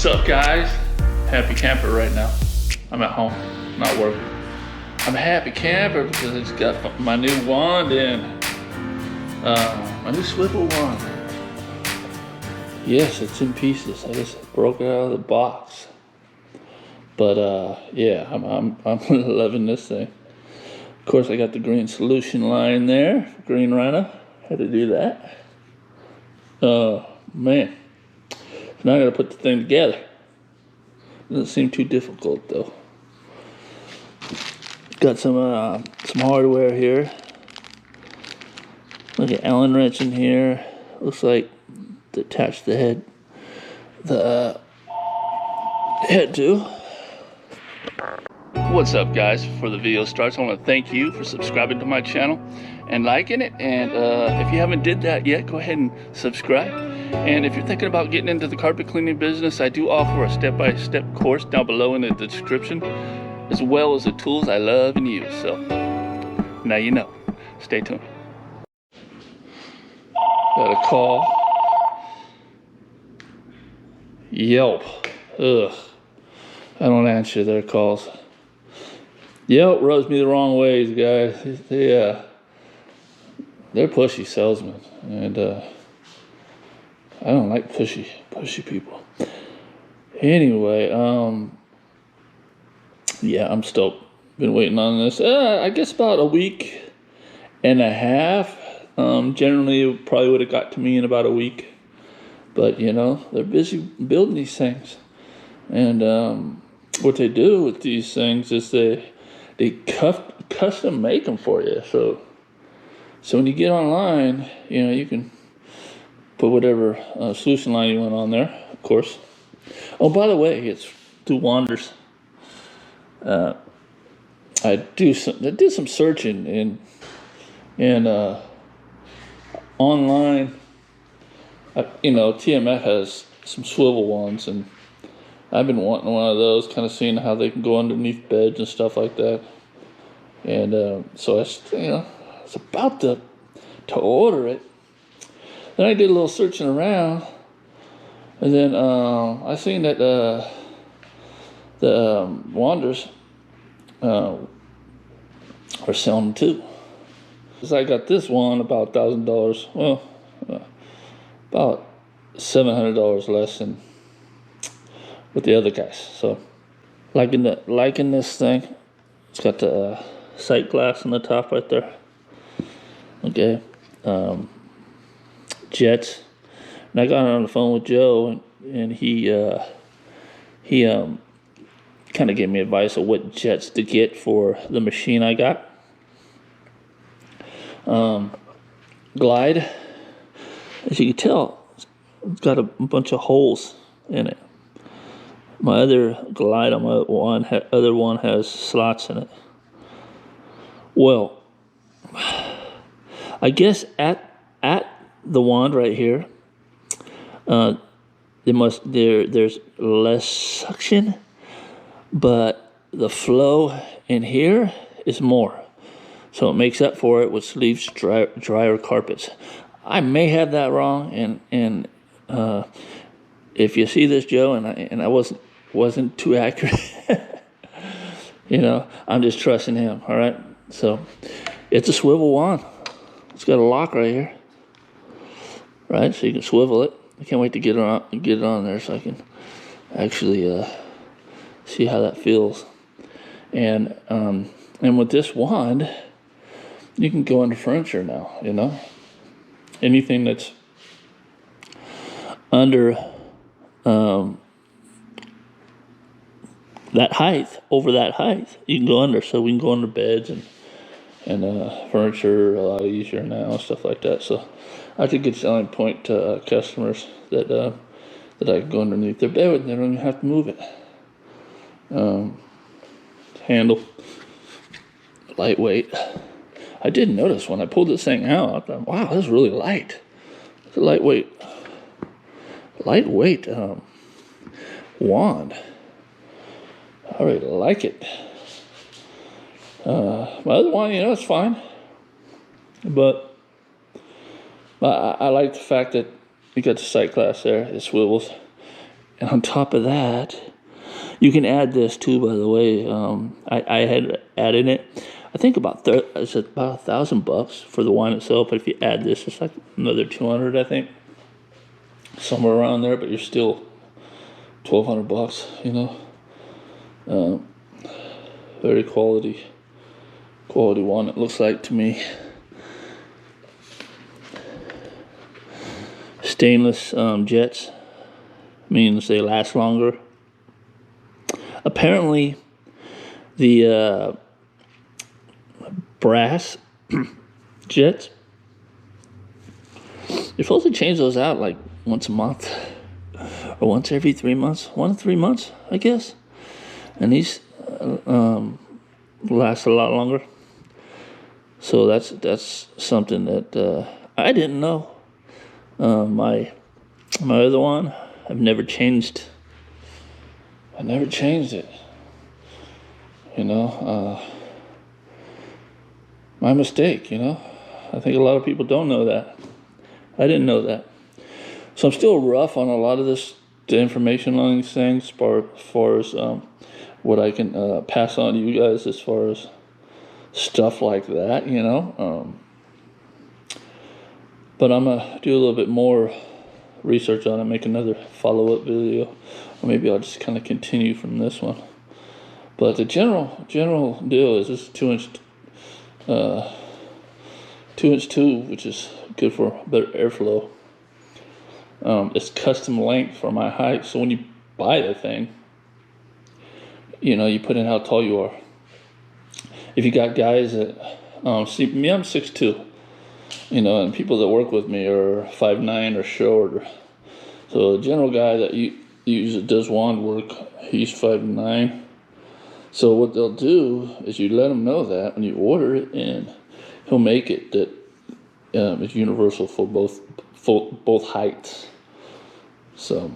What's up, guys? Happy camper right now. I'm at home, not working. I'm a happy camper because it's got my new wand in. My new swivel wand. Yes, it's in pieces. I just broke it out of the box. But yeah, I'm loving this thing. Of course, I got the green solution line there, Green Rhino. Had to do that. Oh man. Now I gotta put the thing together. Doesn't seem too difficult though. Got some hardware here. Look at Allen wrench in here. Looks like to attach the head to. What's up, guys? Before the video starts, I want to thank you for subscribing to my channel and liking it. And if you haven't did that yet, go ahead and subscribe. And if you're thinking about getting into the carpet cleaning business, I do offer a step-by-step course down below in the description, as well as the tools I love and use. So now you know. Stay tuned. Got a call. Yelp. Ugh. I don't answer their calls. Yelp rubs me the wrong ways, guys. They're pushy salesmen, and I don't like pushy people. Anyway, yeah, I'm stoked. Been waiting on this. I guess about a week and a half. Generally, it probably would have got to me in about a week. But, you know, they're busy building these things. And what they do with these things is they custom make them for you. So when you get online, you know, you can put whatever solution line you want on there, of course. Oh, by the way, it's through Wanders. I did some searching and online. You know, TMF has some swivel ones, and I've been wanting one of those, kind of seeing how they can go underneath beds and stuff like that. And so I was about to order it. Then I did a little searching around, and then I seen that the Wanders are selling them too. So I got this one about $1,000. Well, about $700 less than with the other guys. So liking this thing. It's got the sight glass on the top right there. Okay. Jets. And I got on the phone with Joe, and he kind of gave me advice of what jets to get for the machine I got. Glide. As you can tell, it's got a bunch of holes in it. My other Glide on my other one has slots in it. Well, I guess at the wand right here, there's less suction, but the flow in here is more, so it makes up for it with sleeves drier carpets. I may have that wrong, and if you see this, Joe, and I wasn't too accurate, you know, I'm just trusting him. All right, so it's a swivel wand. It's got a lock right here, right? So you can swivel it. I can't wait to get it on there so I can actually see how that feels. And with this wand, you can go into furniture now. You know, anything that's under that height, over that height, you can go under. So we can go under beds and furniture a lot easier now and stuff like that. So that's a good selling point to customers that I can go underneath their bed and they don't even have to move it. Handle, lightweight. I did notice when I pulled this thing out, I thought, wow, this is really light. It's a lightweight wand. I really like it. My other one, you know, it's fine, but I like the fact that you got the sight glass there. It swivels, And on top of that, you can add this too, by the way. I had added it. I think it's about $1,000 for the wine itself. But if you add this, it's like another 200, I think, somewhere around there. But you're still $1,200, you know. Very quality wine. It looks like to me. Stainless jets means they last longer. Apparently, the brass jets, you're supposed to change those out like once a month or once every 3 months. 1 to 3 months, I guess. And these last a lot longer. So that's something that I didn't know. My other one, I've never changed. I never changed it. You know, my mistake. You know, I think a lot of people don't know that. I didn't know that. So I'm still rough on a lot of the information on these things, as far as what I can pass on to you guys as far as stuff like that. You know. But I'm gonna do a little bit more research on it, make another follow-up video, or maybe I'll just kind of continue from this one. But the general deal is this 2-inch 2-inch tube, which is good for better airflow. It's custom length for my height, so when you buy the thing, you know, you put in how tall you are. If you got guys that see me, I'm 6'2". You know, and people that work with me are 5'9" or shorter. So a general guy that usually does wand work, he's 5'9". So what they'll do is you let him know that when you order it, and he'll make it that it's universal for both heights. So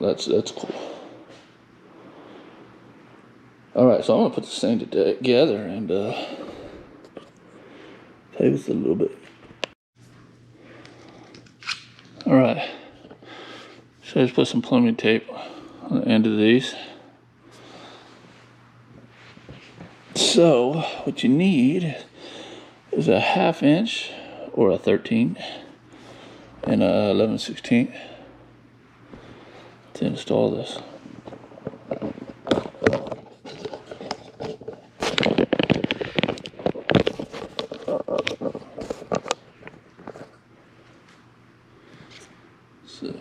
that's cool. All right, so I'm gonna put this thing together and play with it a little bit. All right, so let's put some plumbing tape on the end of these. So what you need is a 1/2 inch or a 13 and a 11/16 to install this. So.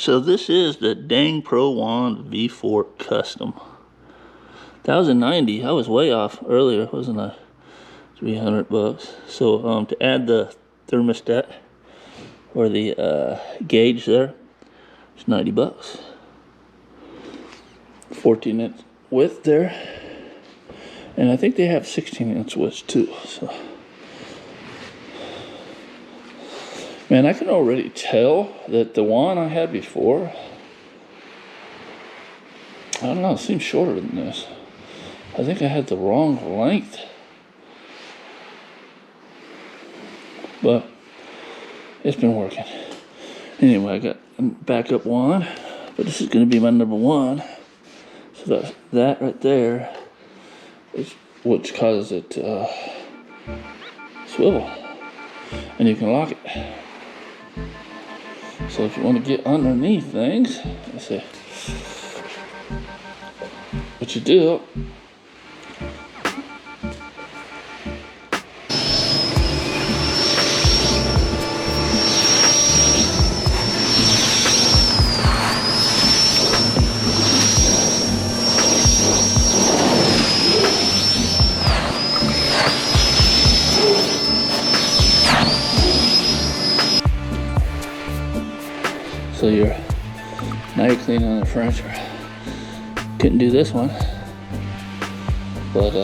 So this is the Dang Pro Wand V4 Custom. 1090. I was way off earlier, wasn't I? 300 bucks. So to add the thermostat or the gauge there, it's 90 bucks. 14-inch width there, and I think they have 16-inch width too. So, man, I can already tell that the one I had before, I don't know, it seems shorter than this. I think I had the wrong length, but it's been working. Anyway, I got a backup one, but this is going to be my number one. So that right there is what causes it to swivel, and you can lock it. So if you want to get underneath things, let's see what you do. So now you're cleaning the furniture. Couldn't do this one, but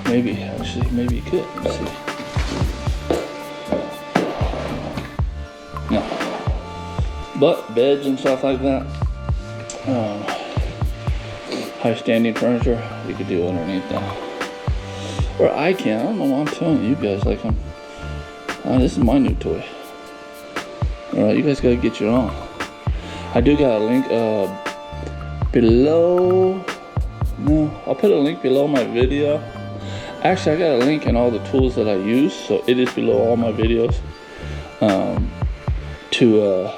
maybe you could. Let's see. No, but beds and stuff like that, high standing furniture, you could do underneath that. Or I can. I don't know why I'm telling you guys like this is my new toy. Alright, you guys gotta get your own. I do got a link below. No, I'll put a link below my video. Actually, I got a link in all the tools that I use, so it is below all my videos. Two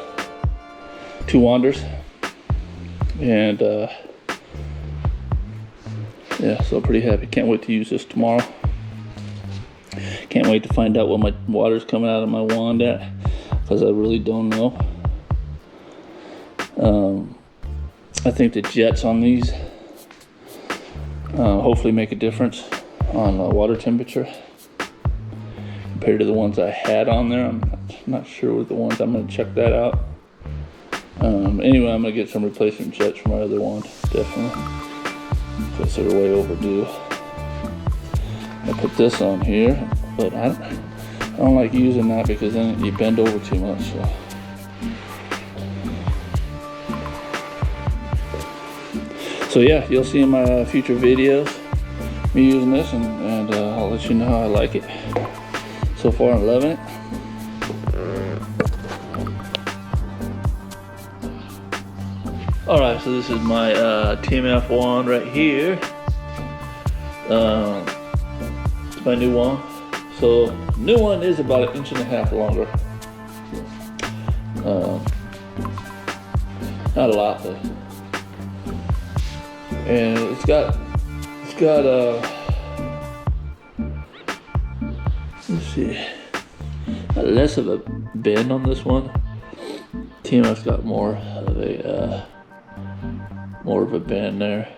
wanders, and yeah, so I'm pretty happy. Can't wait to use this tomorrow. Can't wait to find out what my water's coming out of my wand at, because I really don't know. I think the jets on these hopefully make a difference on water temperature compared to the ones I had on there. I'm not sure with the ones. I'm going to check that out. Anyway, I'm going to get some replacement jets for my other wand, definitely, because they're way overdue. I put this on here, but I don't like using that because then you bend over too much. So yeah, you'll see in my future videos me using this, and I'll let you know how I like it. So far, I'm loving it. All right, so this is my TMF wand right here. It's my new wand. So new one is about 1.5 inches longer. Not a lot, but and it's got let's see, less of a bend on this one. TMF's got more of a bend there.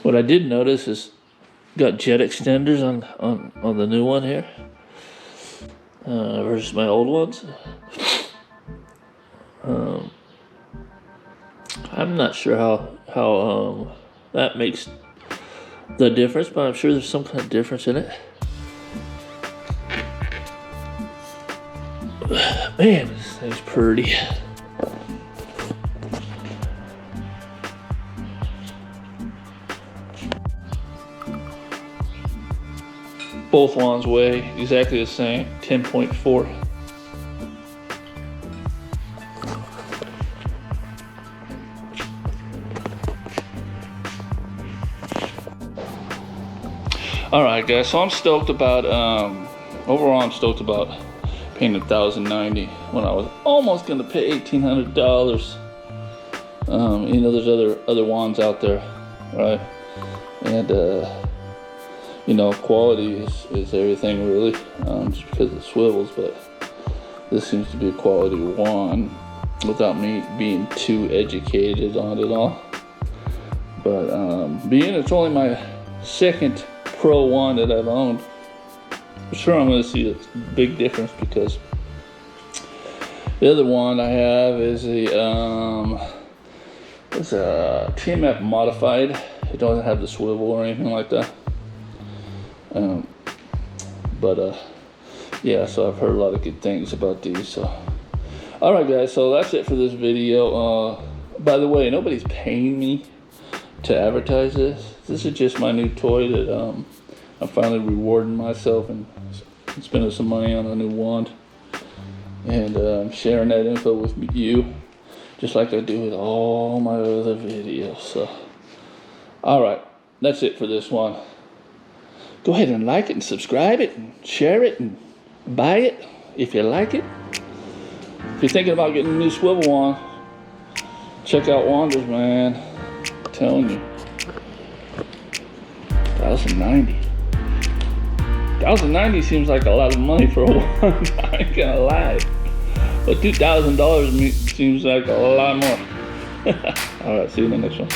What I did notice is got jet extenders on the new one here versus my old ones. I'm not sure how that makes the difference, but I'm sure there's some kind of difference in it. Man, this thing's pretty. Both wands weigh exactly the same, 10.4. Alright guys, so I'm stoked about, overall I'm stoked about paying $1,090 when I was almost going to pay $1,800. You know, there's other wands out there, right? And you know, quality is everything really, just because it swivels, but this seems to be a quality wand without me being too educated on it all. But being it's only my second pro wand that I've owned, I'm sure I'm going to see a big difference, because the other wand I have is it's a TMF modified. It doesn't have the swivel or anything like that. Yeah, so I've heard a lot of good things about these. So, all right, guys. So that's it for this video. By the way, nobody's paying me to advertise this. This is just my new toy that I'm finally rewarding myself and spending some money on a new wand, and sharing that info with you, just like I do with all my other videos. So, all right, that's it for this one. Go ahead and like it and subscribe it and share it and buy it if you like it. If you're thinking about getting a new swivel wand, check out Wanders, man. I'm telling you. 1,090. 1,090 seems like a lot of money for a wand. I ain't gonna lie. But $2,000 seems like a lot more. All right, see you in the next one.